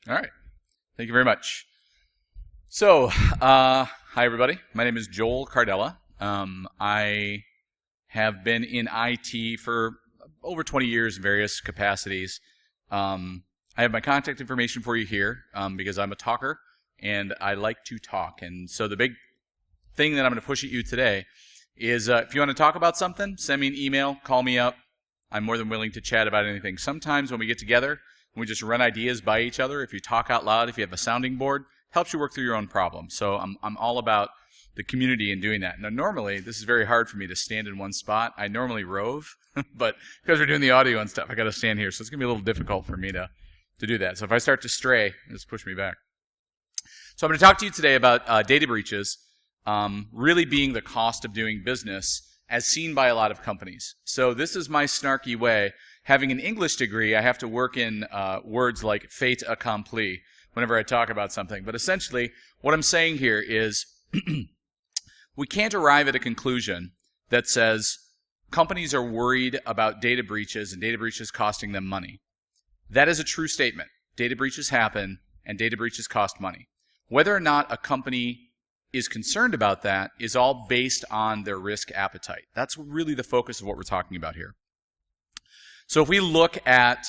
All right. Thank you very much. So, hi everybody. My name is Joel Cardella. I have been in IT for over 20 years in various capacities. I have my contact information for you here because I'm a talker and I like to talk. And so the big thing that I'm going to push at you today is if you want to talk about something, send me an email, call me up. I'm more than willing to chat about anything. Sometimes when we get together, we just run ideas by each other. If you talk out loud, if you have a sounding board, helps you work through your own problem. So I'm all about the community and doing that. Now, normally, this is very hard for me to stand in one spot. I normally rove, but because we're doing the audio and stuff, I got to stand here. So it's going to be a little difficult for me to do that. So if I start to stray, just push me back. So I'm going to talk to you today about data breaches really being the cost of doing business as seen by a lot of companies. So this is my snarky way. Having an English degree, I have to work in words like fait accompli whenever I talk about something. But essentially, what I'm saying here is we can't arrive at a conclusion that says companies are worried about data breaches and data breaches costing them money. That is a true statement. Data breaches happen and data breaches cost money. Whether or not a company is concerned about that is all based on their risk appetite. That's really the focus of what we're talking about here. So if we look at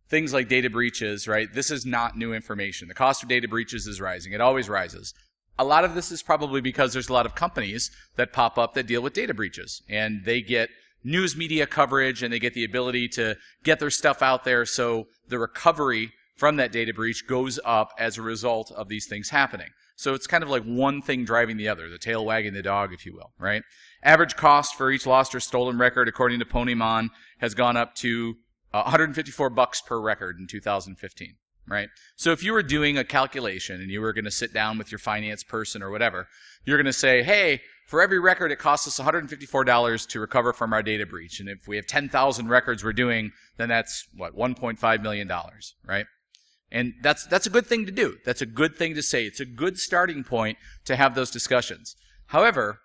things like data breaches, right, this is not new information. The cost of data breaches is rising. It always rises. A lot of this is probably because there's a lot of companies that pop up that deal with data breaches, and they get news media coverage and they get the ability to get their stuff out there, so the recovery from that data breach goes up as a result of these things happening. So it's kind of like one thing driving the other, the tail wagging the dog, if you will, right? Average cost for each lost or stolen record, according to Ponymon, has gone up to $154 per record in 2015, right? So if you were doing a calculation and you were going to sit down with your finance person or whatever, you're going to say, hey, for every record it costs us $154 to recover from our data breach. And if we have 10,000 records we're doing, then that's, what, $1.5 million, right? And that's a good thing to do. That's a good thing to say. It's a good starting point to have those discussions. However,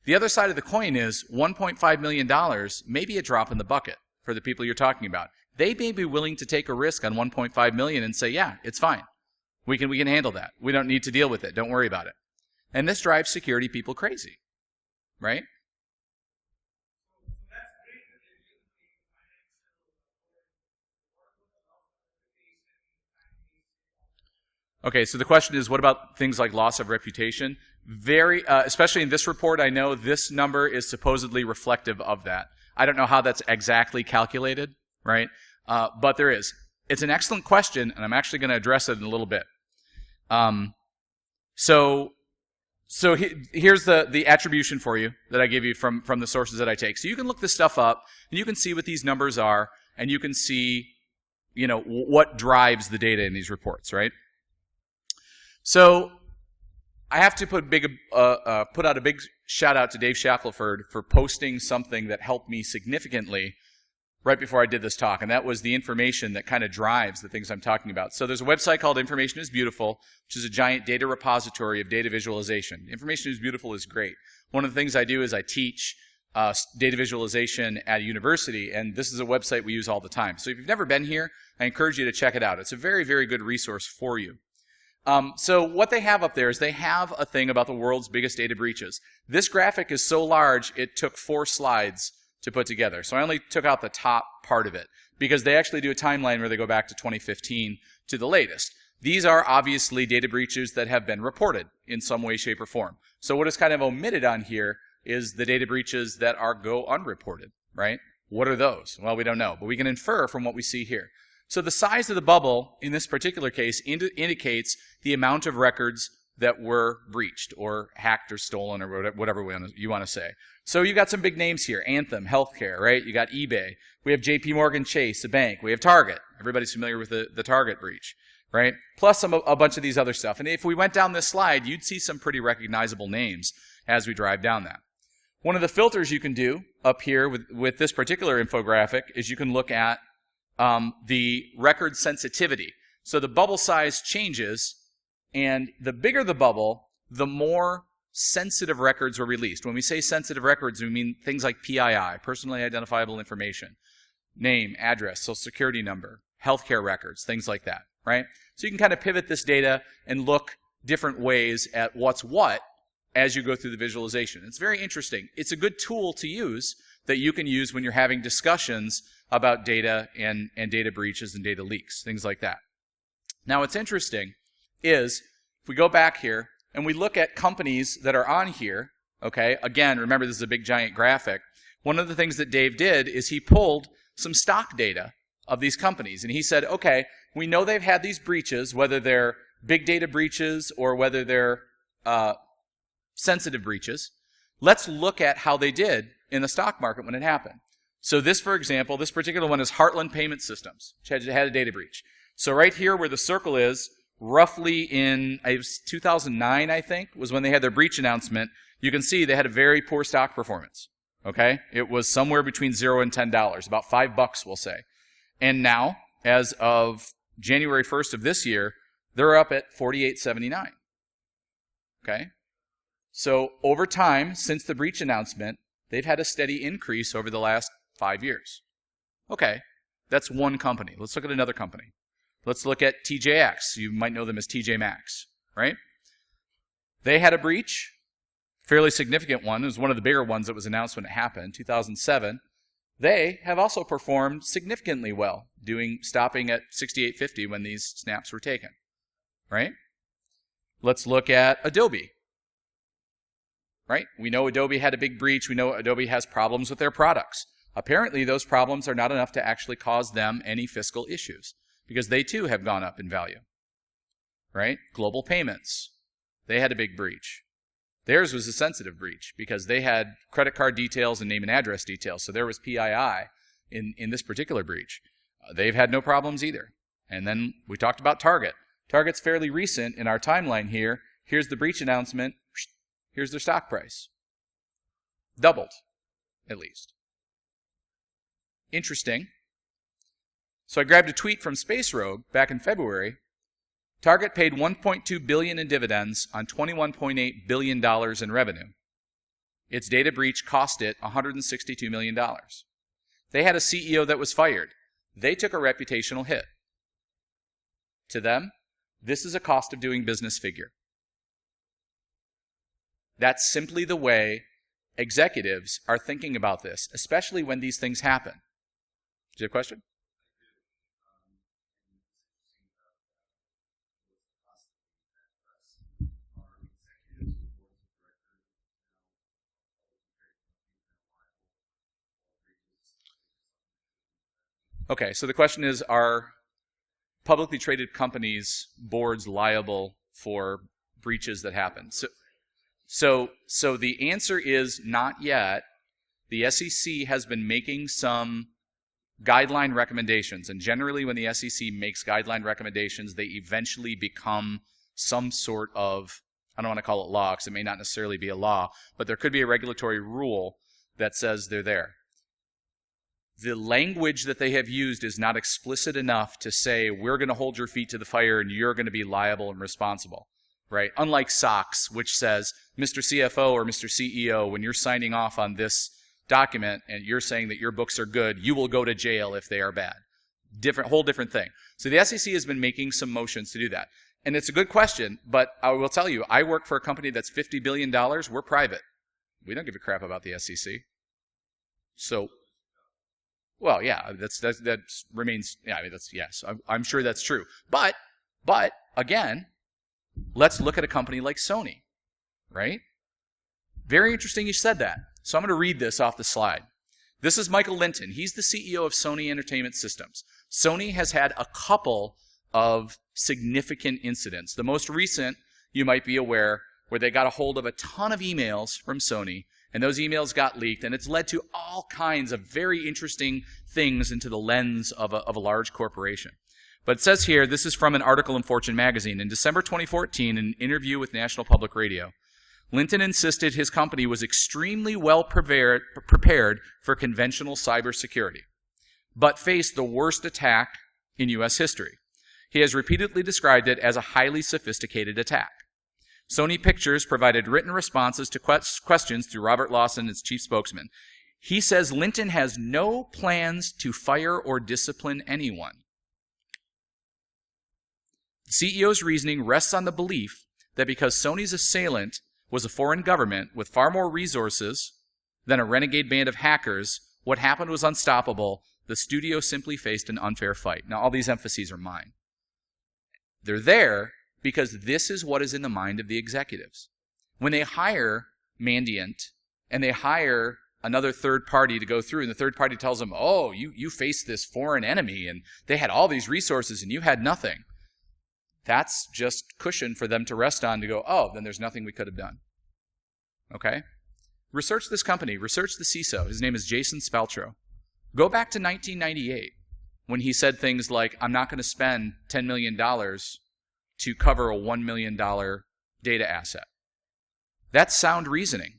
the other side of the coin is $1.5 million may be a drop in the bucket for the people you're talking about. They may be willing to take a risk on $1.5 million and say, yeah, it's fine. We can handle that. We don't need to deal with it. Don't worry about it. And this drives security people crazy, right? Okay, so the question is, what about things like loss of reputation? Especially in this report, I know this number is supposedly reflective of that. I don't know how that's exactly calculated, right? But there is. It's an excellent question, and I'm actually going to address it in a little bit. So here's the attribution for you that I give you from the sources that I take. So you can look this stuff up, and you can see what these numbers are, and you can see, you know, what drives the data in these reports, right? So I have to put out a big shout out to Dave Shackelford for posting something that helped me significantly right before I did this talk, and that was the information that kind of drives the things I'm talking about. So there's a website called Information is Beautiful, which is a giant data repository of data visualization. Information is Beautiful is great. One of the things I do is I teach data visualization at a university, and this is a website we use all the time. So if you've never been here, I encourage you to check it out. It's a very, very good resource for you. So what they have up there is they have a thing about the world's biggest data breaches. This graphic is so large, it took 4 slides to put together. So I only took out the top part of it because they actually do a timeline where they go back to 2015 to the latest. These are obviously data breaches that have been reported in some way, shape, or form. So what is kind of omitted on here is the data breaches that go unreported, right? What are those? Well, we don't know, but we can infer from what we see here. So the size of the bubble in this particular case indicates the amount of records that were breached or hacked or stolen or whatever you want to say. So you got some big names here. Anthem, Healthcare, right? You got eBay. We have JP Morgan Chase, a bank. We have Target. Everybody's familiar with the Target breach, right? Plus a bunch of these other stuff. And if we went down this slide, you'd see some pretty recognizable names as we drive down that. One of the filters you can do up here with this particular infographic is you can look at the record sensitivity. So the bubble size changes, and the bigger the bubble, the more sensitive records were released. When we say sensitive records, we mean things like PII, personally identifiable information, name, address, social security number, healthcare records, things like that, right? So you can kind of pivot this data and look different ways at what's what as you go through the visualization. It's very interesting. It's a good tool to use that you can use when you're having discussions about data and data breaches and data leaks, things like that. Now, what's interesting is if we go back here and we look at companies that are on here, okay, again, remember this is a big giant graphic. One of the things that Dave did is he pulled some stock data of these companies, and he said, okay, we know they've had these breaches, whether they're big data breaches or whether they're sensitive breaches. Let's look at how they did in the stock market when it happened. So this, for example, this particular one is Heartland Payment Systems, which had a data breach. So right here where the circle is, roughly in 2009, I think, was when they had their breach announcement. You can see they had a very poor stock performance. Okay? It was somewhere between $0 and $10, about $5, we'll say. And now, as of January 1st of this year, they're up at $48.79. Okay? So over time, since the breach announcement, they've had a steady increase over the last 5 years. Okay, that's one company. Let's look at another company. Let's look at TJX. You might know them as TJ Maxx, right? They had a breach, fairly significant one. It was one of the bigger ones that was announced when it happened, 2007. They have also performed significantly well, stopping at 68.50 when these snaps were taken, right? Let's look at Adobe. Right? We know Adobe had a big breach. We know Adobe has problems with their products. Apparently, those problems are not enough to actually cause them any fiscal issues because they too have gone up in value. Right? Global Payments. They had a big breach. Theirs was a sensitive breach because they had credit card details and name and address details. So there was PII in this particular breach. They've had no problems either. And then we talked about Target. Target's fairly recent in our timeline here. Here's the breach announcement. Here's their stock price. Doubled, at least. Interesting. So I grabbed a tweet from Space Rogue back in February. Target paid $1.2 billion in dividends on $21.8 billion in revenue. Its data breach cost it $162 million. They had a CEO that was fired. They took a reputational hit. To them, this is a cost of doing business figure. That's simply the way executives are thinking about this, especially when these things happen. Do you have a question? Okay, so the question is, are publicly traded companies' boards liable for breaches that happen? So the answer is not yet. The SEC has been making some guideline recommendations, and generally when the SEC makes guideline recommendations, they eventually become some sort of, I don't want to call it law because it may not necessarily be a law, but there could be a regulatory rule that says they're there. The language that they have used is not explicit enough to say we're going to hold your feet to the fire and you're going to be liable and responsible. Right? Unlike SOX, which says, Mr. CFO or Mr. CEO, when you're signing off on this document and you're saying that your books are good, you will go to jail if they are bad. Whole different thing. So the SEC has been making some motions to do that. And it's a good question, but I will tell you, I work for a company that's $50 billion. We're private. We don't give a crap about the SEC. So, well, yeah, that remains, yeah, I mean, yes, I'm sure that's true. But, again, let's look at a company like Sony, right? Very interesting you said that. So I'm going to read this off the slide. This is Michael Linton. He's the CEO of Sony Entertainment Systems. Sony has had a couple of significant incidents. The most recent, you might be aware, where they got a hold of a ton of emails from Sony, and those emails got leaked, and it's led to all kinds of very interesting things into the lens of a large corporation. But it says here, this is from an article in Fortune magazine. In December 2014, in an interview with National Public Radio, Linton insisted his company was extremely well prepared for conventional cybersecurity, but faced the worst attack in U.S. history. He has repeatedly described it as a highly sophisticated attack. Sony Pictures provided written responses to questions through Robert Lawson, its chief spokesman. He says Linton has no plans to fire or discipline anyone. CEO's reasoning rests on the belief that because Sony's assailant was a foreign government with far more resources than a renegade band of hackers, what happened was unstoppable. The studio simply faced an unfair fight. Now, all these emphases are mine. They're there because this is what is in the mind of the executives. When they hire Mandiant and they hire another third party to go through, and the third party tells them, oh, you faced this foreign enemy, and they had all these resources, and you had nothing. That's just cushion for them to rest on to go, oh, then there's nothing we could have done. Okay? Research this company. Research the CISO. His name is Jason Spaltro. Go back to 1998 when he said things like, I'm not going to spend $10 million to cover a $1 million data asset. That's sound reasoning.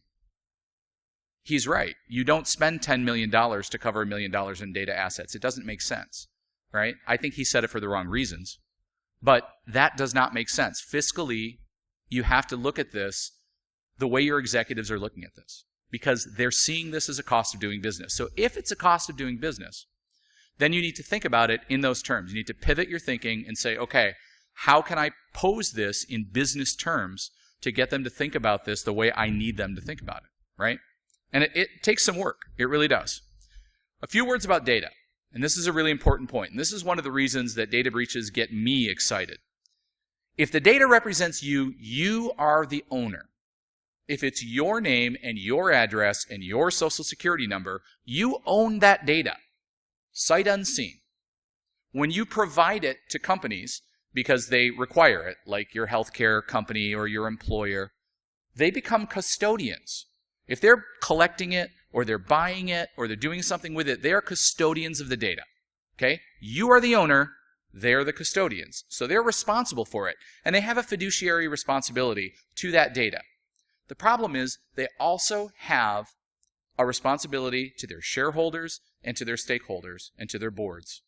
He's right. You don't spend $10 million to cover $1 million in data assets. It doesn't make sense, right? I think he said it for the wrong reasons. But that does not make sense. Fiscally, you have to look at this the way your executives are looking at this, because they're seeing this as a cost of doing business. So if it's a cost of doing business, then you need to think about it in those terms. You need to pivot your thinking and say, okay, how can I pose this in business terms to get them to think about this the way I need them to think about it, right? And it takes some work. It really does. A few words about data. And this is a really important point. And this is one of the reasons that data breaches get me excited. If the data represents you, you are the owner. If it's your name and your address and your social security number, you own that data, sight unseen. When you provide it to companies because they require it, like your healthcare company or your employer, they become custodians. If they're collecting it or they're buying it or they're doing something with it, they are custodians of the data. Okay? You are the owner, they're the custodians. So they're responsible for it. And they have a fiduciary responsibility to that data. The problem is they also have a responsibility to their shareholders and to their stakeholders and to their boards.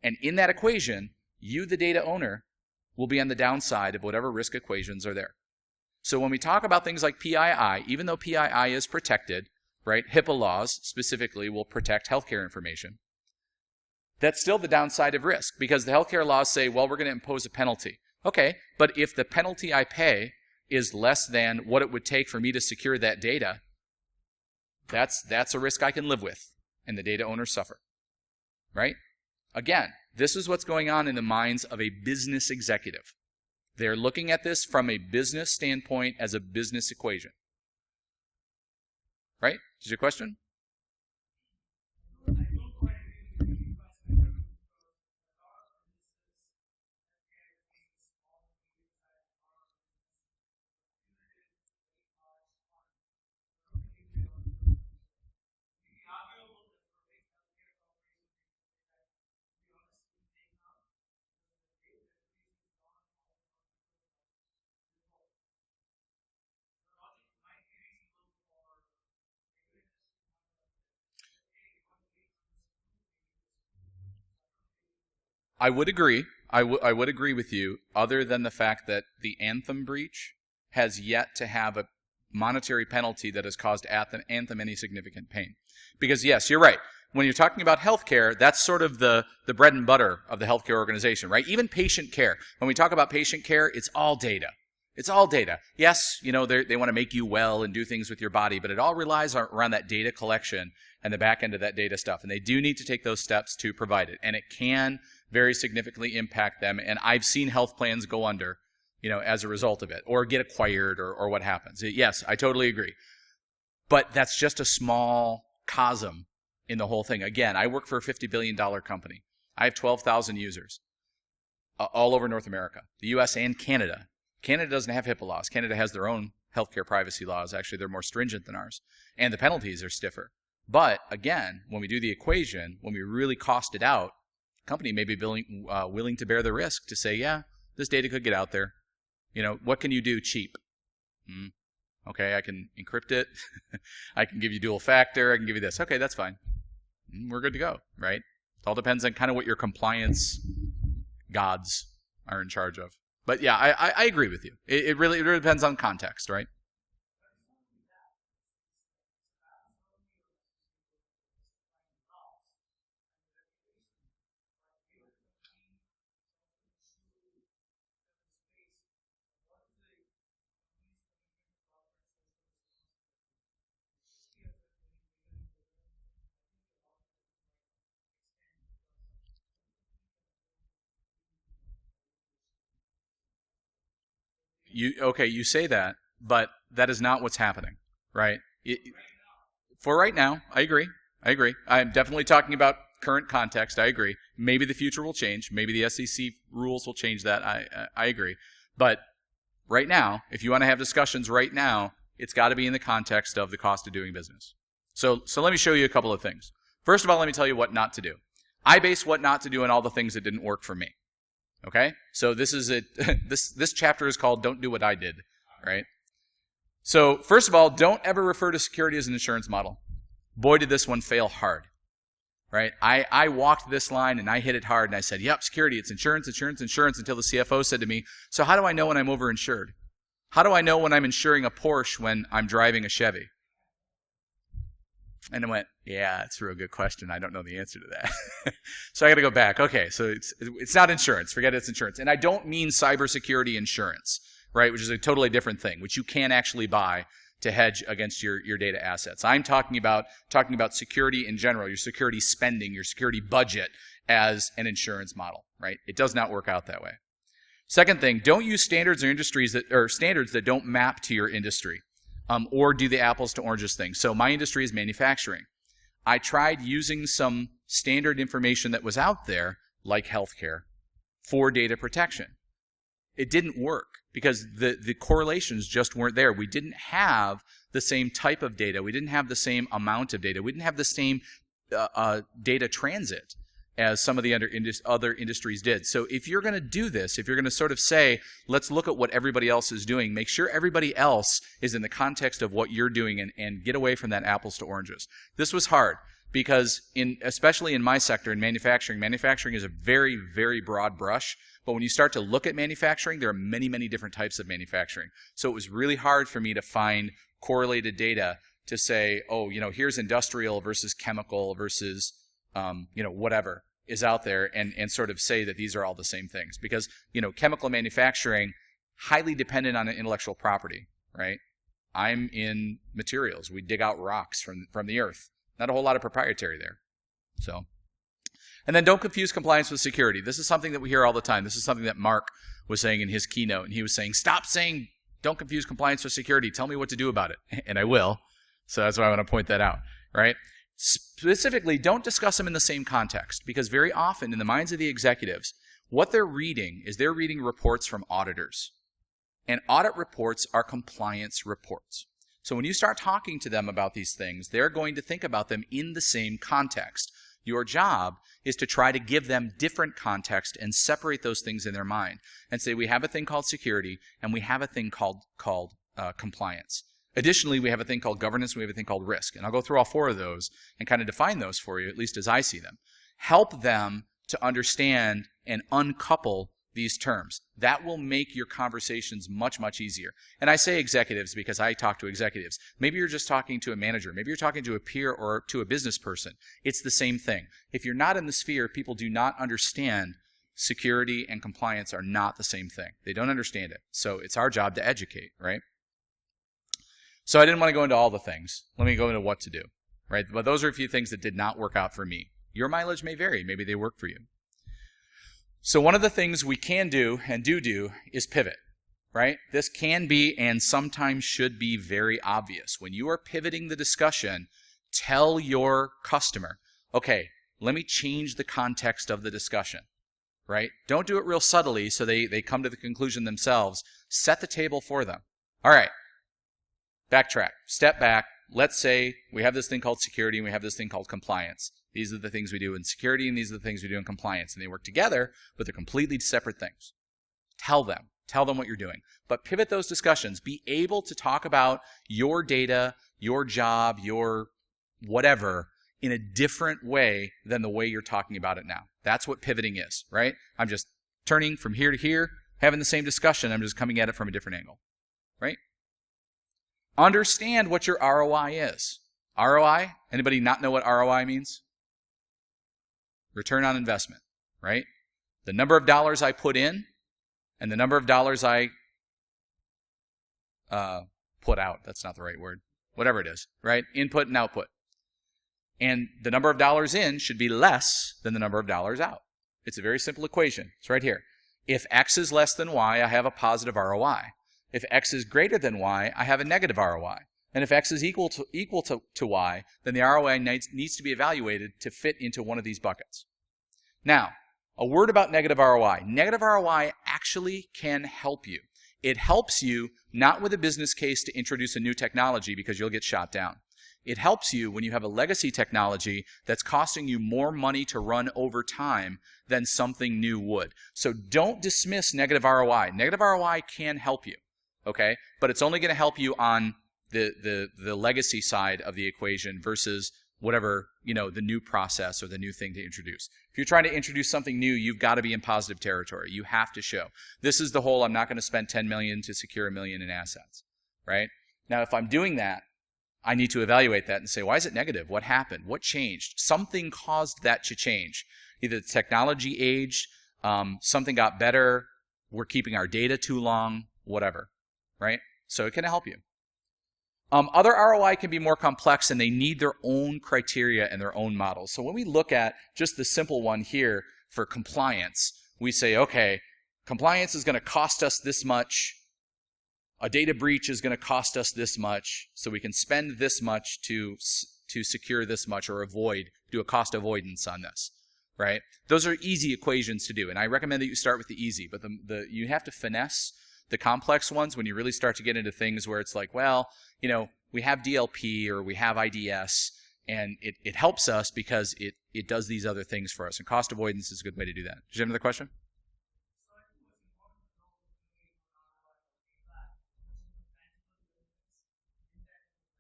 And in that equation, you, the data owner, will be on the downside of whatever risk equations are there. So when we talk about things like PII, even though PII is protected, right, HIPAA laws specifically will protect healthcare information, that's still the downside of risk, because the healthcare laws say, well, we're going to impose a penalty. Okay, but if the penalty I pay is less than what it would take for me to secure that data, that's a risk I can live with, and the data owners suffer, right? Again, this is what's going on in the minds of a business executive. They're looking at this from a business standpoint as a business equation. Right? Is your question? I would agree. I would agree with you, other than the fact that the Anthem breach has yet to have a monetary penalty that has caused Anthem any significant pain. Because yes, you're right. When you're talking about healthcare, that's sort of the bread and butter of the healthcare organization, right? Even patient care. When we talk about patient care, it's all data. It's all data. Yes, you know, they want to make you well and do things with your body, but it all relies around that data collection and the back end of that data stuff. And they do need to take those steps to provide it. And it can very significantly impact them. And I've seen health plans go under, you know, as a result of it, or get acquired, or what happens. Yes, I totally agree. But that's just a small cosm in the whole thing. Again, I work for a $50 billion company. I have 12,000 users all over North America, the U.S. and Canada. Canada doesn't have HIPAA laws. Canada has their own healthcare privacy laws. Actually, they're more stringent than ours. And the penalties are stiffer. But again, when we do the equation, when we really cost it out, the company may be willing to bear the risk to say, yeah, this data could get out there. You know, what can you do cheap? Okay, I can encrypt it. I can give you dual factor. I can give you this. Okay, that's fine. We're good to go, right? It all depends on kind of what your compliance gods are in charge of. But yeah, I agree with you. It really depends on context, right? You say that, but that is not what's happening, right? For right now, I agree. I'm definitely talking about current context. I agree. Maybe the future will change. Maybe the SEC rules will change that. I agree. But right now, if you want to have discussions right now, it's got to be in the context of the cost of doing business. So let me show you a couple of things. First of all, let me tell you what not to do. I base what not to do on all the things that didn't work for me. Okay? So this is it. This chapter is called Don't Do What I Did, right? So first of all, don't ever refer to security as an insurance model. Boy, did this one fail hard, right? I walked this line and I hit it hard and I said, yep, security, it's insurance, until the CFO said to me, so how do I know when I'm overinsured? How do I know when I'm insuring a Porsche when I'm driving a Chevy? And I went, yeah, that's a real good question. I don't know the answer to that. So I got to go back. Okay, so it's not insurance. Forget it's insurance. And I don't mean cybersecurity insurance, right, which is a totally different thing, which you can actually buy to hedge against your data assets. I'm talking about security in general, your security spending, your security budget as an insurance model, right? It does not work out that way. Second thing, don't use standards or standards that don't map to your industry, or do the apples to oranges thing. So my industry is manufacturing. I tried using some standard information that was out there, like healthcare, for data protection. It didn't work because the correlations just weren't there. We didn't have the same type of data. We didn't have the same amount of data. We didn't have the same data transit as some of the other industries did. So if you're going to do this, if you're going to sort of say, let's look at what everybody else is doing, make sure everybody else is in the context of what you're doing and get away from that apples to oranges. This was hard because especially in my sector, in manufacturing is a very, very broad brush. But when you start to look at manufacturing, there are many, many different types of manufacturing. So it was really hard for me to find correlated data to say, oh, here's industrial versus chemical versus, whatever is out there and sort of say that these are all the same things. Because, chemical manufacturing, highly dependent on intellectual property, right? I'm in materials. We dig out rocks from the earth. Not a whole lot of proprietary there. So, and then don't confuse compliance with security. This is something that we hear all the time. This is something that Mark was saying in his keynote. And he was saying, stop saying don't confuse compliance with security. Tell me what to do about it. And I will. So that's why I want to point that out, right? Specifically, don't discuss them in the same context, because very often in the minds of the executives, what they're reading is they're reading reports from auditors. And audit reports are compliance reports. So when you start talking to them about these things, they're going to think about them in the same context. Your job is to try to give them different context and separate those things in their mind and say, we have a thing called security and we have a thing called compliance. Additionally, we have a thing called governance and we have a thing called risk. And I'll go through all four of those and kind of define those for you, at least as I see them. Help them to understand and uncouple these terms. That will make your conversations much, much easier. And I say executives because I talk to executives. Maybe you're just talking to a manager. Maybe you're talking to a peer or to a business person. It's the same thing. If you're not in the sphere, people do not understand security and compliance are not the same thing. They don't understand it. So it's our job to educate, right? So I didn't want to go into all the things. Let me go into what to do, right? But those are a few things that did not work out for me. Your mileage may vary. Maybe they work for you. So one of the things we can do and do is pivot, right? This can be and sometimes should be very obvious. When you are pivoting the discussion, tell your customer, okay, let me change the context of the discussion, right? Don't do it real subtly so they come to the conclusion themselves. Set the table for them. All right, backtrack, step back. Let's say we have this thing called security and we have this thing called compliance. These are the things we do in security and these are the things we do in compliance. And they work together, but they're completely separate things. Tell them what you're doing. But pivot those discussions. Be able to talk about your data, your job, your whatever in a different way than the way you're talking about it now. That's what pivoting is, right? I'm just turning from here to here, having the same discussion. I'm just coming at it from a different angle, right? Understand what your ROI is. ROI? Anybody not know what ROI means? Return on investment, right? The number of dollars I put in and the number of dollars I put out. That's not the right word. Whatever it is, right? Input and output. And the number of dollars in should be less than the number of dollars out. It's a very simple equation. It's right here. If X is less than Y, I have a positive ROI. If X is greater than Y, I have a negative ROI. And if X is equal to Y, then the ROI needs to be evaluated to fit into one of these buckets. Now, a word about negative ROI. Negative ROI actually can help you. It helps you not with a business case to introduce a new technology because you'll get shot down. It helps you when you have a legacy technology that's costing you more money to run over time than something new would. So don't dismiss negative ROI. Negative ROI can help you, okay? But it's only going to help you on the legacy side of the equation versus whatever, the new process or the new thing to introduce. If you're trying to introduce something new, you've got to be in positive territory. You have to show. This is the whole, I'm not going to spend $10 million to secure $1 million in assets, right? Now, if I'm doing that, I need to evaluate that and say, why is it negative? What happened? What changed? Something caused that to change. Either the technology aged, something got better, we're keeping our data too long, whatever, right? So it can help you. Other ROI can be more complex and they need their own criteria and their own models. So when we look at just the simple one here for compliance, we say, okay, compliance is going to cost us this much. A data breach is going to cost us this much, so we can spend this much to secure this much or do a cost avoidance on this, right? Those are easy equations to do, and I recommend that you start with the easy, but you have to finesse the complex ones when you really start to get into things where it's like, well, we have DLP or we have IDS, and it helps us because it does these other things for us, and cost avoidance is a good way to do that. Did you have another question?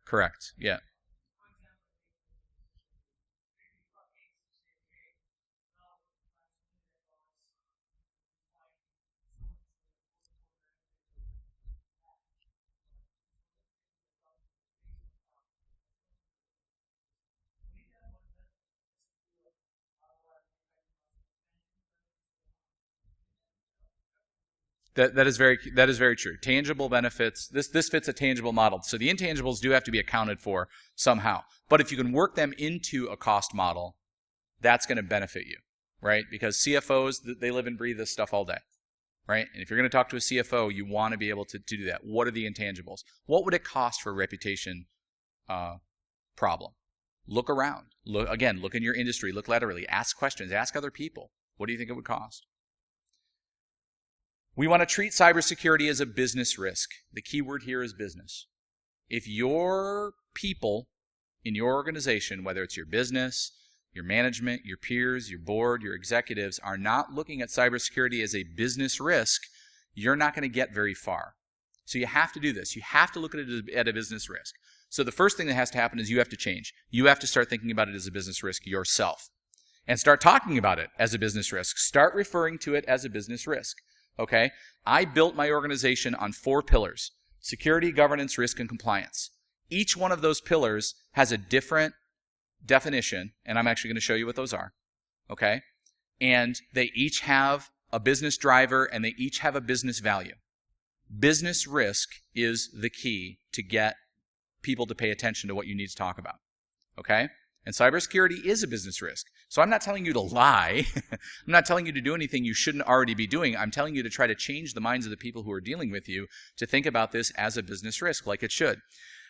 Correct, yeah. That is very true. Tangible benefits. This fits a tangible model. So the intangibles do have to be accounted for somehow. But if you can work them into a cost model, that's going to benefit you, right? Because CFOs, they live and breathe this stuff all day, right? And if you're going to talk to a CFO, you want to be able to do that. What are the intangibles? What would it cost for a reputation problem? Look around. Look in your industry. Look laterally. Ask questions. Ask other people. What do you think it would cost? We want to treat cybersecurity as a business risk. The key word here is business. If your people in your organization, whether it's your business, your management, your peers, your board, your executives, are not looking at cybersecurity as a business risk, you're not going to get very far. So you have to do this. You have to look at it as a business risk. So the first thing that has to happen is you have to change. You have to start thinking about it as a business risk yourself. And start talking about it as a business risk. Start referring to it as a business risk. Okay? I built my organization on 4 pillars: security, governance, risk, and compliance. Each one of those pillars has a different definition, and I'm actually going to show you what those are. Okay? And they each have a business driver, and they each have a business value. Business risk is the key to get people to pay attention to what you need to talk about. Okay? And cybersecurity is a business risk. So I'm not telling you to lie. I'm not telling you to do anything you shouldn't already be doing. I'm telling you to try to change the minds of the people who are dealing with you to think about this as a business risk, like it should.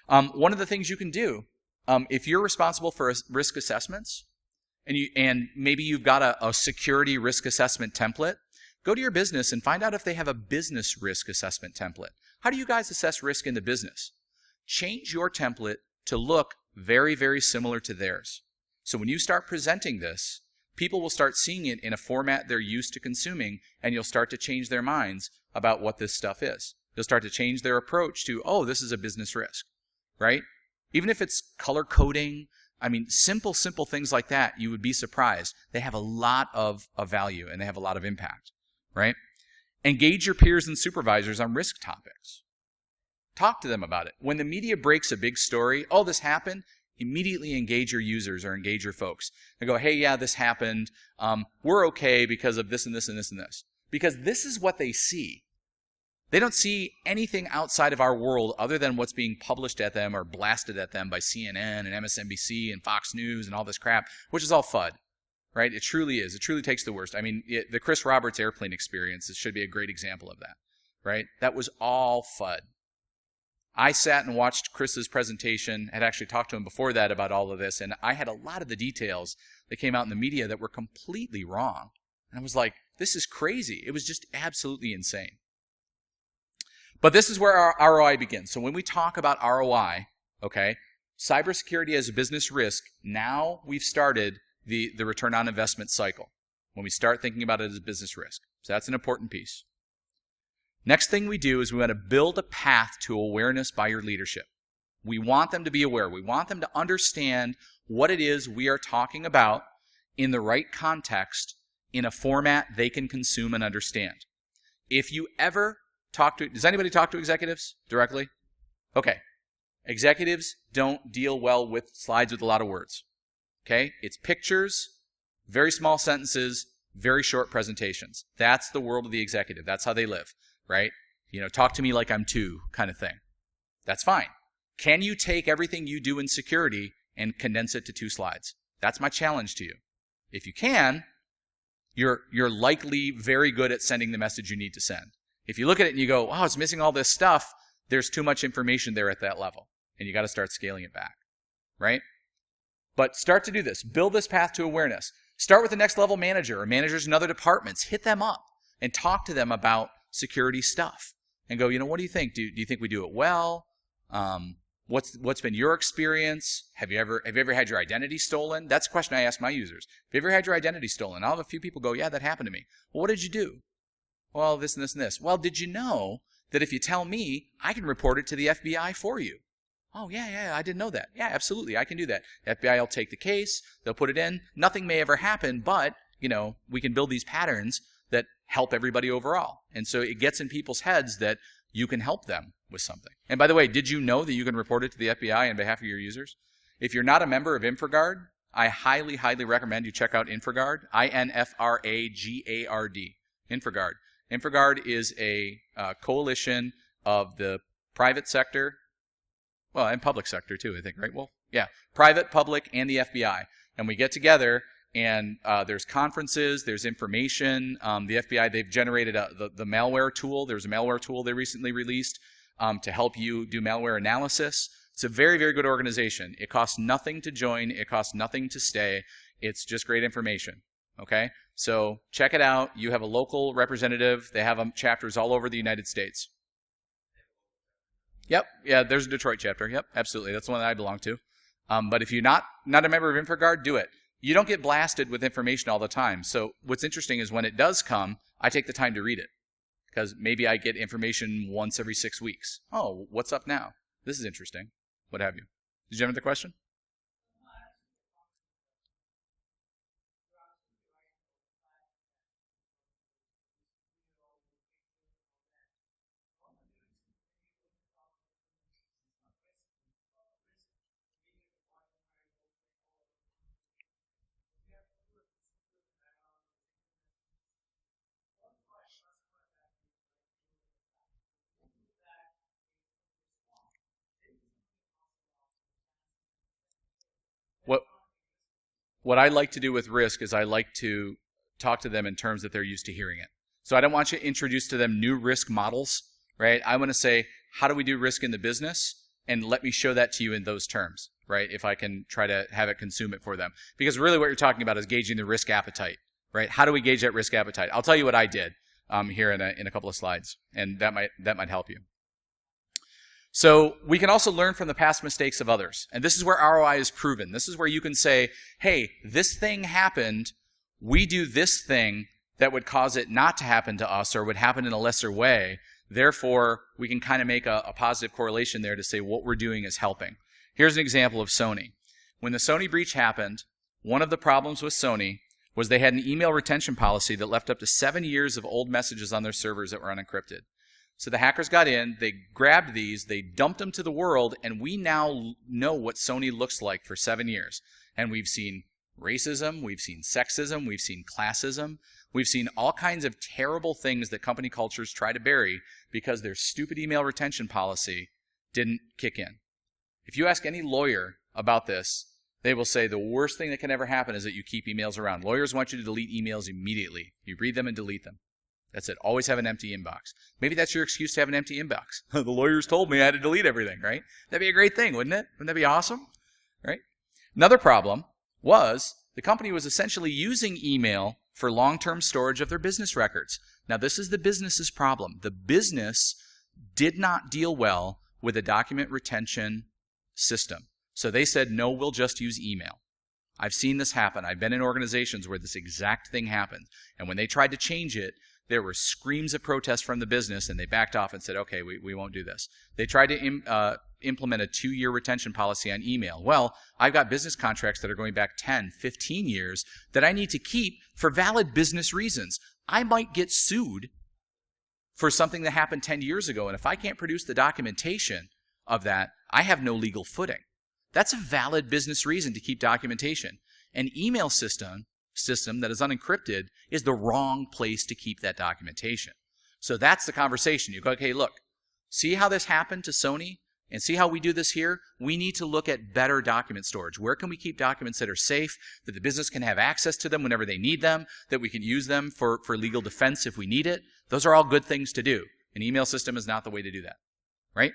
One of the things you can do, if you're responsible for risk assessments, and maybe you've got a security risk assessment template, go to your business and find out if they have a business risk assessment template. How do you guys assess risk in the business? Change your template to look very, very similar to theirs. So when you start presenting this, people will start seeing it in a format they're used to consuming, and you'll start to change their minds about what this stuff is. They'll start to change their approach to, oh, this is a business risk, right? Even if it's color coding, simple things like that, you would be surprised. They have a lot of value, and they have a lot of impact, right? Engage your peers and supervisors on risk topics. Talk to them about it. When the media breaks a big story, oh, this happened, immediately engage your users or engage your folks. They go, hey, yeah, this happened. We're okay because of this and this and this and this. Because this is what they see. They don't see anything outside of our world other than what's being published at them or blasted at them by CNN and MSNBC and Fox News and all this crap, which is all FUD, right? It truly is. It truly takes the worst. The Chris Roberts airplane experience should be a great example of that, right? That was all FUD. I sat and watched Chris's presentation, had actually talked to him before that about all of this, and I had a lot of the details that came out in the media that were completely wrong. And I was like, this is crazy. It was just absolutely insane. But this is where our ROI begins. So when we talk about ROI, okay, cybersecurity as a business risk, now we've started the return on investment cycle when we start thinking about it as a business risk. So that's an important piece. Next thing we do is we want to build a path to awareness by your leadership. We want them to be aware. We want them to understand what it is we are talking about in the right context in a format they can consume and understand. If you ever does anybody talk to executives directly? Okay. Executives don't deal well with slides with a lot of words. Okay? It's pictures, very small sentences, very short presentations. That's the world of the executive. That's how they live. Right? Talk to me like I'm two kind of thing. That's fine. Can you take everything you do in security and condense it to 2 slides? That's my challenge to you. If you can, you're likely very good at sending the message you need to send. If you look at it and you go, oh, it's missing all this stuff, there's too much information there at that level. And you got to start scaling it back. Right? But start to do this. Build this path to awareness. Start with the next level manager or managers in other departments. Hit them up and talk to them about security stuff and go, what do you think? Do you think we do it well? What's been your experience? Have you ever had your identity stolen? That's a question I ask my users. Have you ever had your identity stolen? I'll have a few people go, yeah, that happened to me. Well, what did you do? Well, this and this and this. Well, did you know that if you tell me, I can report it to the FBI for you? Oh, yeah, I didn't know that. Yeah, absolutely, I can do that. The FBI will take the case, they'll put it in. Nothing may ever happen, but, we can build these patterns that help everybody overall. And so it gets in people's heads that you can help them with something. And by the way, did you know that you can report it to the FBI on behalf of your users? If you're not a member of InfraGard, I highly, highly recommend you check out InfraGard, INFRAGARD, InfraGard. InfraGard is a coalition of the private sector, well, and public sector too, I think, right? Well, yeah, private, public, and the FBI. And we get together, and there's conferences, there's information. The FBI, they've generated the malware tool. There's a malware tool they recently released to help you do malware analysis. It's a very, very good organization. It costs nothing to join. It costs nothing to stay. It's just great information. Okay? So check it out. You have a local representative. They have chapters all over the United States. Yep. Yeah, there's a Detroit chapter. Yep, absolutely. That's the one that I belong to. But if you're not a member of InfraGard, do it. You don't get blasted with information all the time. So what's interesting is when it does come, I take the time to read it. Because maybe I get information once every 6 weeks. Oh, what's up now? This is interesting. What have you. Did you have another question? What I like to do with risk is I like to talk to them in terms that they're used to hearing it. So I don't want you to introduce to them new risk models, right? I want to say, how do we do risk in the business? And let me show that to you in those terms, right? If I can try to have it consume it for them. Because really what you're talking about is gauging the risk appetite, right? How do we gauge that risk appetite? I'll tell you what I did here in a couple of slides, and that might help you. So we can also learn from the past mistakes of others. And this is where ROI is proven. This is where you can say, hey, this thing happened. We do this thing that would cause it not to happen to us or would happen in a lesser way. Therefore, we can kind of make a positive correlation there to say what we're doing is helping. Here's an example of Sony. When the Sony breach happened, one of the problems with Sony was they had an email retention policy that left up to 7 years of old messages on their servers that were unencrypted. So the hackers got in, they grabbed these, they dumped them to the world, and we now know what Sony looks like for 7 years. And we've seen racism, we've seen sexism, we've seen classism, we've seen all kinds of terrible things that company cultures try to bury because their stupid email retention policy didn't kick in. If you ask any lawyer about this, they will say the worst thing that can ever happen is that you keep emails around. Lawyers want you to delete emails immediately. You read them and delete them. That's it. Always have an empty inbox. Maybe that's your excuse to have an empty inbox. The lawyers told me I had to delete everything, right? That'd be a great thing, wouldn't it? Wouldn't that be awesome? Right? Another problem was the company was essentially using email for long-term storage of their business records. Now, this is the business's problem. The business did not deal well with a document retention system. So they said, no, we'll just use email. I've seen this happen. I've been in organizations where this exact thing happened. And when they tried to change it, there were screams of protest from the business, and they backed off and said, okay, we won't do this. They tried to implement a 2-year retention policy on email. Well, I've got business contracts that are going back 10, 15 years that I need to keep for valid business reasons. I might get sued for something that happened 10 years ago, and if I can't produce the documentation of that, I have no legal footing. That's a valid business reason to keep documentation. An email system that is unencrypted is the wrong place to keep that documentation. So that's the conversation. You go, okay, look, see how this happened to Sony and see how we do this here? We need to look at better document storage. Where can we keep documents that are safe, that the business can have access to them whenever they need them, that we can use them for legal defense if we need it? Those are all good things to do. An email system is not the way to do that, right?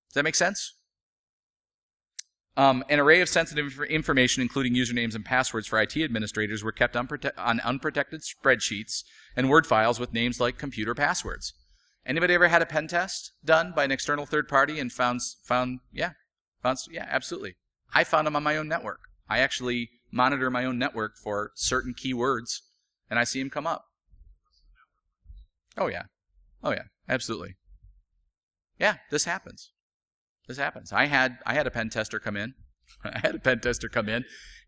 Does that make sense? An array of sensitive information, including usernames and passwords for IT administrators, were kept on unprotected spreadsheets and Word files with names like computer passwords. Anybody ever had a pen test done by an external third party and found yeah, absolutely. I found them on my own network. I actually monitor my own network for certain keywords, and I see them come up. Oh yeah, absolutely. Yeah, this happens. This happens. I had a pen tester come in.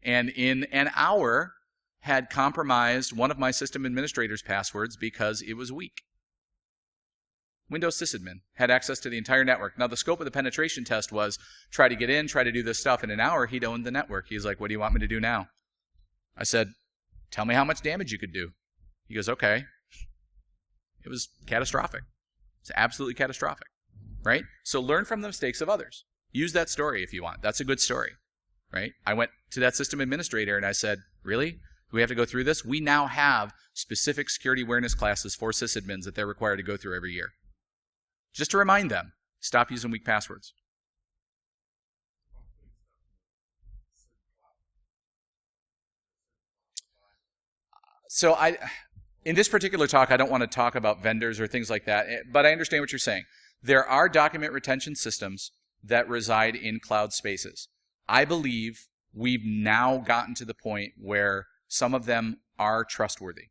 And in an hour had compromised one of my system administrator's passwords because it was weak. Windows sysadmin had access to the entire network. Now, the scope of the penetration test was try to get in, try to do this stuff. In an hour, he'd owned the network. He's like, what do you want me to do now? I said, tell me how much damage you could do. He goes, okay. It was catastrophic. It's absolutely catastrophic. Right? So learn from the mistakes of others. Use that story if you want. That's a good story. Right? I went to that system administrator and I said, really? Do we have to go through this? We now have specific security awareness classes for sysadmins that they're required to go through every year. Just to remind them, stop using weak passwords. So in this particular talk, I don't want to talk about vendors or things like that, but I understand what you're saying. There are document retention systems that reside in cloud spaces. I believe we've now gotten to the point where some of them are trustworthy.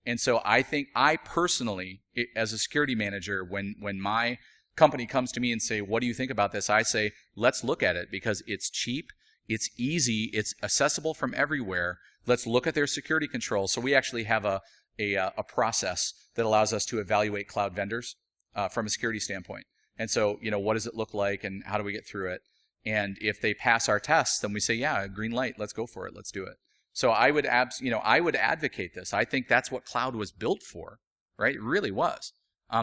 And so I think I personally, as a security manager, when my company comes to me and say, what do you think about this? I say, let's look at it because it's cheap, it's easy, it's accessible from everywhere. Let's look at their security controls. So we actually have a process that allows us to evaluate cloud vendors from a security standpoint. And so, what does it look like and how do we get through it? And if they pass our tests, then we say, yeah, green light, let's go for it, let's do it. So I would advocate this. I think that's what cloud was built for, right? It really was.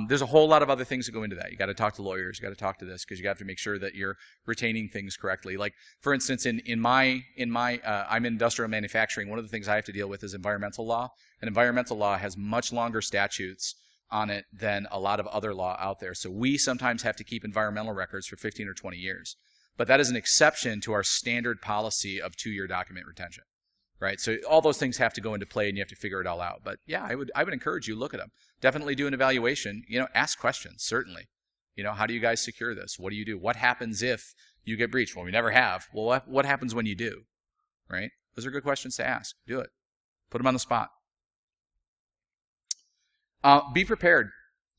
There's a whole lot of other things that go into that. You got to talk to lawyers, you got to talk to this because you have to make sure that you're retaining things correctly. Like, for instance, I'm in industrial manufacturing. One of the things I have to deal with is environmental law. And environmental law has much longer statutes on it than a lot of other law out there. So we sometimes have to keep environmental records for 15 or 20 years. But that is an exception to our standard policy of 2-year document retention, right? So all those things have to go into play and you have to figure it all out. But yeah, I would encourage you, look at them. Definitely do an evaluation. Ask questions, certainly. How do you guys secure this? What do you do? What happens if you get breached? Well, we never have. Well, what happens when you do, right? Those are good questions to ask. Do it. Put them on the spot. Be prepared.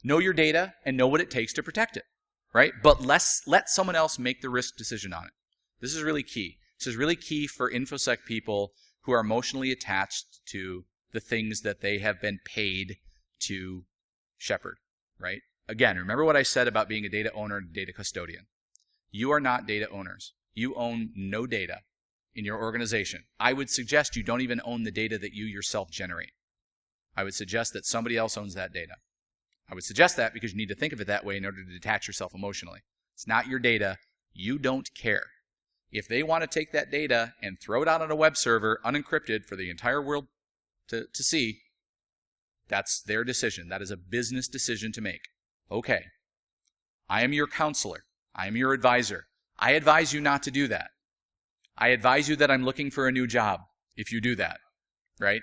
Know your data and know what it takes to protect it, right? But let someone else make the risk decision on it. This is really key. This is really key for InfoSec people who are emotionally attached to the things that they have been paid to shepherd, right? Again, remember what I said about being a data owner and data custodian. You are not data owners. You own no data in your organization. I would suggest you don't even own the data that you yourself generate. I would suggest that somebody else owns that data. I would suggest that because you need to think of it that way in order to detach yourself emotionally. It's not your data. You don't care. If they want to take that data and throw it out on a web server unencrypted for the entire world to see, That's their decision. That is a business decision to make. Okay, I am your counselor. I am your advisor. I advise you not to do that. I advise you that I'm looking for a new job if you do that, right?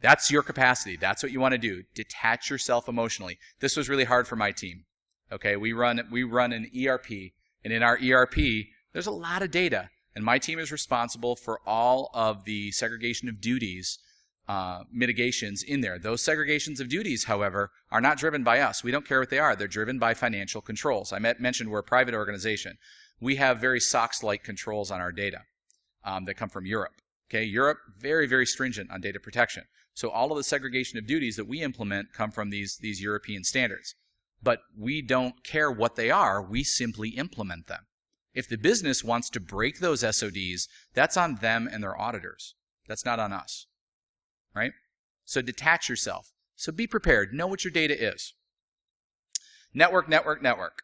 That's your capacity. That's what you want to do. Detach yourself emotionally. This was really hard for my team. Okay, we run an ERP, and in our ERP, there's a lot of data, and my team is responsible for all of the segregation of duties mitigations in there. Those segregations of duties, however, are not driven by us. We don't care what they are. They're driven by financial controls. I mentioned we're a private organization. We have very SOX-like controls on our data that come from Europe. Okay, Europe, very, very stringent on data protection. So all of the segregation of duties that we implement come from these European standards. But we don't care what they are. We simply implement them. If the business wants to break those SODs, that's on them and their auditors. That's not on us. Right? So detach yourself. So be prepared. Know what your data is. Network, network, network.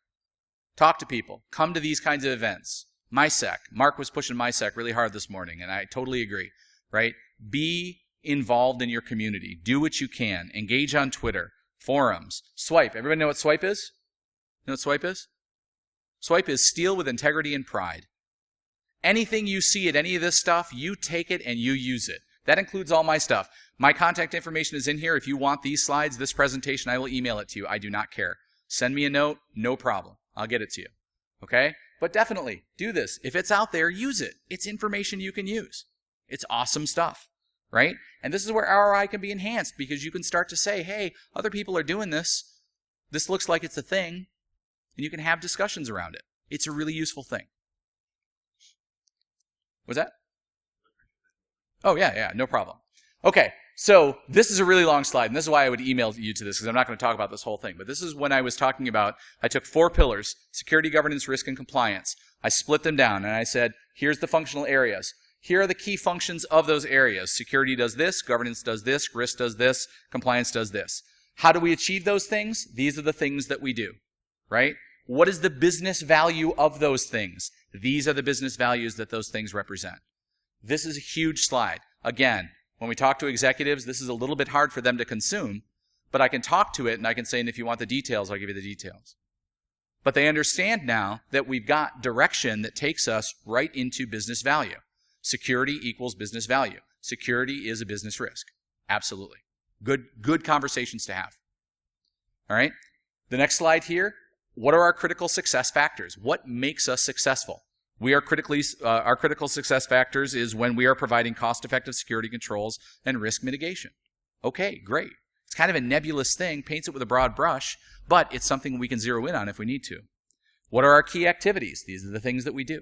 Talk to people. Come to these kinds of events. MySec. Mark was pushing MySec really hard this morning, and I totally agree. Right? Be involved in your community. Do what you can. Engage on Twitter, forums. Swipe. Everybody know what Swipe is? Know what Swipe is? Swipe is steal with integrity and pride. Anything you see at any of this stuff, you take it and you use it. That includes all my stuff. My contact information is in here. If you want these slides, this presentation, I will email it to you. I do not care. Send me a note, no problem. I'll get it to you. Okay? But definitely, do this. If it's out there, use it. It's information you can use. It's awesome stuff, right? And this is where ROI can be enhanced because you can start to say, hey, other people are doing this. This looks like it's a thing. And you can have discussions around it. It's a really useful thing. What's that? Oh, yeah, no problem. Okay, so this is a really long slide, and this is why I would email you to this, because I'm not going to talk about this whole thing. But this is when I was talking about, I took 4 pillars, security, governance, risk, and compliance. I split them down, and I said, here's the functional areas. Here are the key functions of those areas. Security does this, governance does this, risk does this, compliance does this. How do we achieve those things? These are the things that we do, right? What is the business value of those things? These are the business values that those things represent. This is a huge slide. Again, when we talk to executives, this is a little bit hard for them to consume, but I can talk to it and I can say, and if you want the details, I'll give you the details. But they understand now that we've got direction that takes us right into business value. Security equals business value. Security is a business risk. Absolutely. Good conversations to have. All right? The next slide here, what are our critical success factors? What makes us successful? Our critical success factors is when we are providing cost-effective security controls and risk mitigation. Okay, great. It's kind of a nebulous thing, paints it with a broad brush, but it's something we can zero in on if we need to. What are our key activities? These are the things that we do.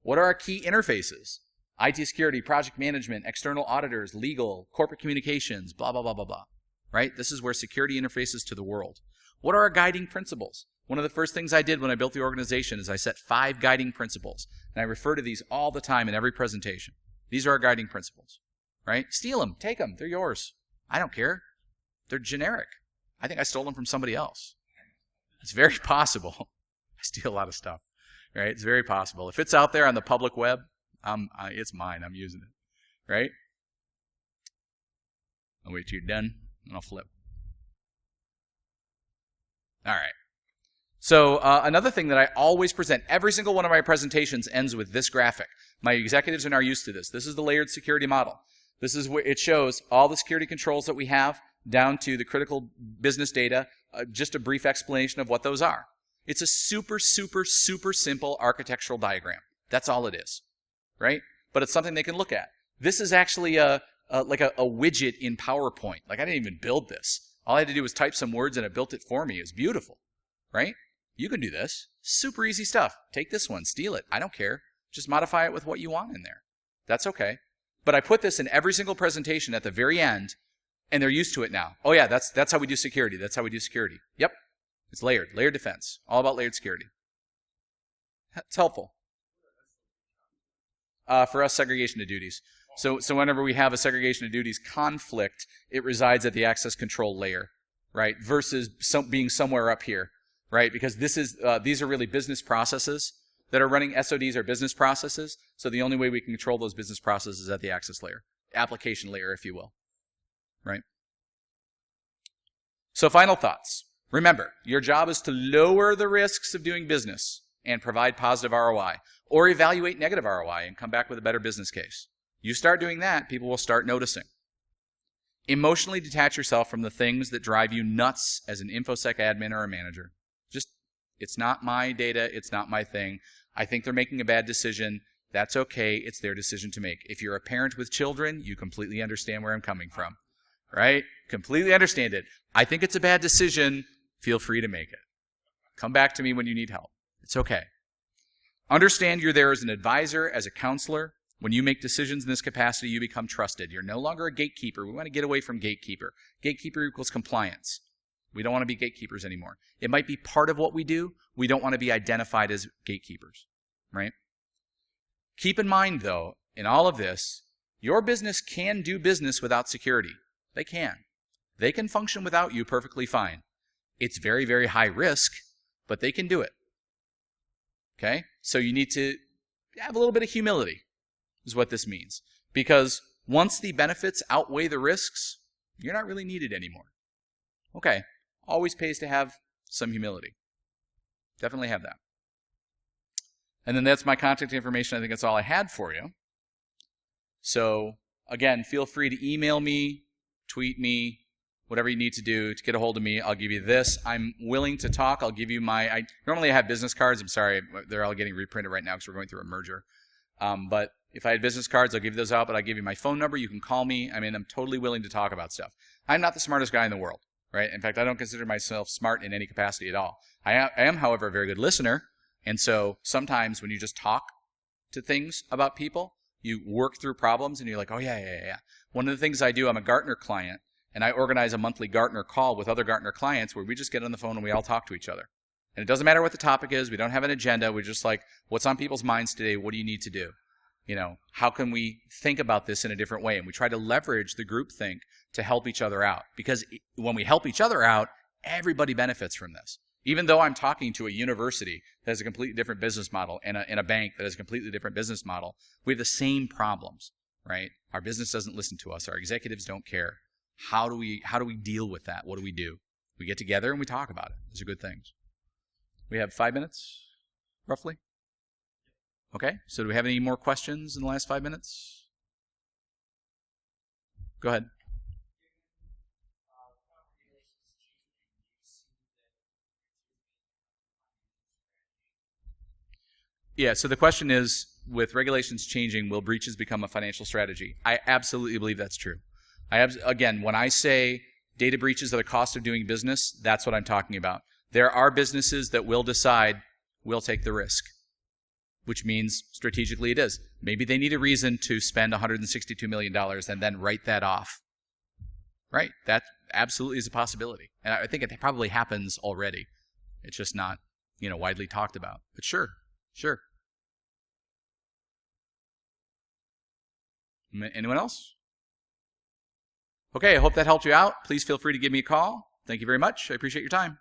What are our key interfaces? IT security, project management, external auditors, legal, corporate communications, blah, blah, blah, blah, blah. Right? This is where security interfaces to the world. What are our guiding principles? One of the first things I did when I built the organization is I set 5 guiding principles. And I refer to these all the time in every presentation. These are our guiding principles, right? Steal them, take them, they're yours. I don't care. They're generic. I think I stole them from somebody else. It's very possible. I steal a lot of stuff, right? It's very possible. If it's out there on the public web, it's mine. I'm using it, right? I'll wait till you're done, and I'll flip. All right. So another thing that I always present, every single one of my presentations ends with this graphic. My executives are now used to this. This is the layered security model. This is where it shows all the security controls that we have down to the critical business data, just a brief explanation of what those are. It's a super, super, super simple architectural diagram. That's all it is, right? But it's something they can look at. This is actually like a widget in PowerPoint. Like I didn't even build this. All I had to do was type some words and it built it for me. It was beautiful, right? You can do this. Super easy stuff. Take this one, steal it. I don't care. Just modify it with what you want in there. That's okay. But I put this in every single presentation at the very end, and they're used to it now. Oh yeah, that's how we do security. That's how we do security. Yep. It's layered. Layered defense. All about layered security. It's helpful. For us, segregation of duties. So whenever we have a segregation of duties conflict, it resides at the access control layer, right? Versus being somewhere up here. Right, because these are really business processes that are running. SODs are business processes, so the only way we can control those business processes is at the access layer, application layer, if you will. Right? So final thoughts. Remember, your job is to lower the risks of doing business and provide positive ROI, or evaluate negative ROI and come back with a better business case. You start doing that, people will start noticing. Emotionally detach yourself from the things that drive you nuts as an InfoSec admin or a manager. Just, it's not my data, it's not my thing. I think they're making a bad decision. That's okay, it's their decision to make. If you're a parent with children, you completely understand where I'm coming from, right? Completely understand it. I think it's a bad decision. Feel free to make it. Come back to me when you need help. It's okay. Understand you're there as an advisor, as a counselor. When you make decisions in this capacity, you become trusted. You're no longer a gatekeeper. We want to get away from gatekeeper. Gatekeeper equals compliance. We don't want to be gatekeepers anymore. It might be part of what we do. We don't want to be identified as gatekeepers, right? Keep in mind, though, in all of this, your business can do business without security. They can. They can function without you perfectly fine. It's very, very high risk, but they can do it. Okay? So you need to have a little bit of humility, is what this means. Because once the benefits outweigh the risks, you're not really needed anymore. Okay. Always pays to have some humility. Definitely have that. And then that's my contact information. I think that's all I had for you. So, again, feel free to email me, tweet me, whatever you need to do to get a hold of me. I'll give you this. I'm willing to talk. I'll give you I normally have business cards. I'm sorry, they're all getting reprinted right now because we're going through a merger. But if I had business cards, I'll give those out, but I'll give you my phone number. You can call me. I mean, I'm totally willing to talk about stuff. I'm not the smartest guy in the world, right? In fact, I don't consider myself smart in any capacity at all. I am, however, a very good listener. And so sometimes when you just talk to things about people, you work through problems and you're like, oh, yeah. One of the things I do, I'm a Gartner client, and I organize a monthly Gartner call with other Gartner clients where we just get on the phone and we all talk to each other. And it doesn't matter what the topic is. We don't have an agenda. We're just like, what's on people's minds today? What do you need to do? You know, how can we think about this in a different way? And we try to leverage the group think to help each other out. Because when we help each other out, everybody benefits from this. Even though I'm talking to a university that has a completely different business model and a bank that has a completely different business model, we have the same problems, right? Our business doesn't listen to us. Our executives don't care. How do we deal with that? What do? We get together and we talk about it. Those are good things. We have 5 minutes, roughly. Okay, so do we have any more questions in the last 5 minutes? Go ahead. Yeah, so the question is, with regulations changing, will breaches become a financial strategy? I absolutely believe that's true. Again, when I say data breaches are the cost of doing business, that's what I'm talking about. There are businesses that will decide, we'll take the risk, which means strategically it is. Maybe they need a reason to spend $162 million and then write that off. Right? That absolutely is a possibility. And I think it probably happens already. It's just not, widely talked about. But sure. Anyone else? Okay, I hope that helped you out. Please feel free to give me a call. Thank you very much. I appreciate your time.